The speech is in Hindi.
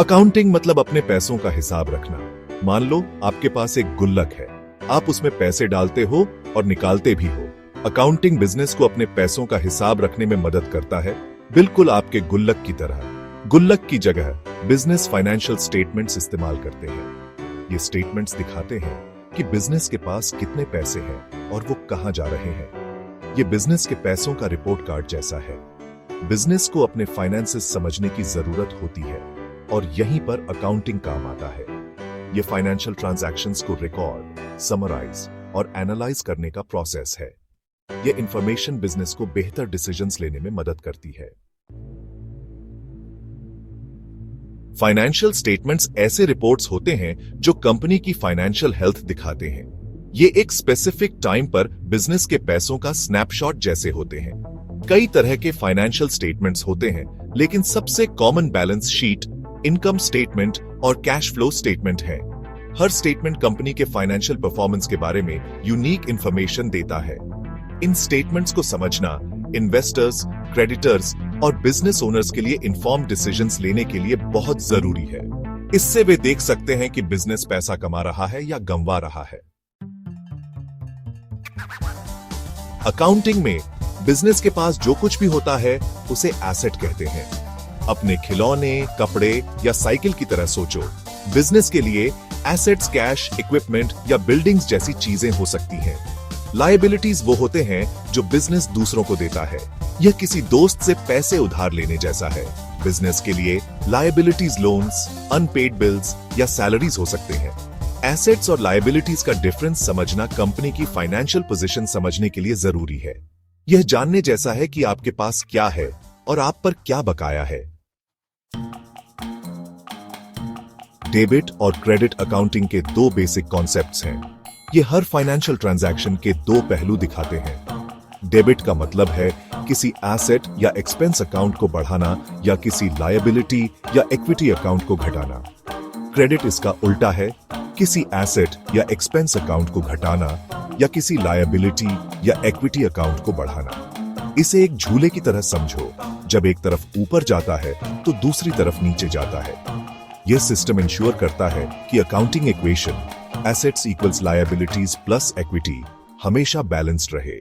अकाउंटिंग मतलब अपने पैसों का हिसाब रखना। मान लो आपके पास एक गुल्लक है, आप उसमें पैसे डालते हो और निकालते भी हो। अकाउंटिंग बिजनेस को अपने पैसों का हिसाब रखने में मदद करता है, बिल्कुल आपके गुल्लक की तरह। गुल्लक की जगह बिजनेस फाइनेंशियल स्टेटमेंट्स इस्तेमाल करते हैं। ये स्टेटमेंट्स दिखाते हैं कि बिजनेस के पास कितने पैसे हैं और वो कहां जा रहे हैं। ये बिजनेस के पैसों का रिपोर्ट कार्ड जैसा है। बिजनेस को अपने फाइनेंसेस समझने की जरूरत होती है और यहीं पर अकाउंटिंग काम आता है। ये फाइनेंशियल ट्रांजैक्शंस को रिकॉर्ड, समराइज और एनालाइज करने का प्रोसेस है। ये इंफॉर्मेशन बिजनेस को बेहतर डिसीजंस लेने में मदद करती है। फाइनेंशियल स्टेटमेंट्स ऐसे रिपोर्ट्स होते हैं जो कंपनी की फाइनेंशियल हेल्थ दिखाते हैं। ये एक स्पेसिफिक टाइम पर बिजनेस के पैसों का स्नैपशॉट जैसे होते हैं। कई तरह के फाइनेंशियल स्टेटमेंट्स होते हैं, लेकिन सबसे common balance sheet, income statement और कैश फ्लो स्टेटमेंट है। हर स्टेटमेंट कंपनी के फाइनेंशियल परफॉर्मेंस के बारे में यूनिक इंफॉर्मेशन देता है। इन स्टेटमेंट्स को समझना इन्वेस्टर्स, क्रेडिटर्स और बिजनेस ओनर्स के लिए इन्फॉर्म्ड डिसीजंस लेने के लिए बहुत जरूरी है। इससे वे देख सकते हैं कि बिजनेस पैसा कमा रहा है या गंवा रहा है। अकाउंटिंग में बिजनेस के पास जो कुछ भी होता है उसे एसेट कहते हैं। अपने खिलौने, कपड़े या साइकिल की तरह सोचो। बिजनेस के लिए एसेट्स कैश, इक्विपमेंट या बिल्डिंग्स जैसी चीजें हो सकती हैं। लायबिलिटीज वो होते हैं जो बिजनेस दूसरों को देता है। यह किसी दोस्त से पैसे उधार लेने जैसा है। बिजनेस के लिए लायबिलिटीज लोन्स, अनपेड बिल्स या सैलरीज हो सकते हैं। एसेट्स और लायबिलिटीज का डिफरेंस समझना कंपनी की फाइनेंशियल पोजीशन समझने के लिए जरूरी है। यह जानने जैसा है कि आपके पास क्या है और आप पर क्या बकाया है। डेबिट और क्रेडिट अकाउंटिंग के दो बेसिक कॉन्सेप्ट्स हैं। ये हर फाइनेंशियल ट्रांजैक्शन के दो पहलू दिखाते हैं। डेबिट का मतलब है किसी एसेट या एक्सपेंस अकाउंट को बढ़ाना या किसी लायबिलिटी या इक्विटी अकाउंट को घटाना। क्रेडिट इसका उल्टा है, किसी एसेट या एक्सपेंस अकाउंट को घटाना या किसी लायबिलिटी या इक्विटी अकाउंट को बढ़ाना। इसे एक झूले की तरह समझो। जब एक तरफ ऊपर जाता है तो दूसरी तरफ नीचे जाता है। यह सिस्टम इंश्योर करता है कि accounting equation assets equals liabilities plus equity हमेशा बैलेंस्ड रहे।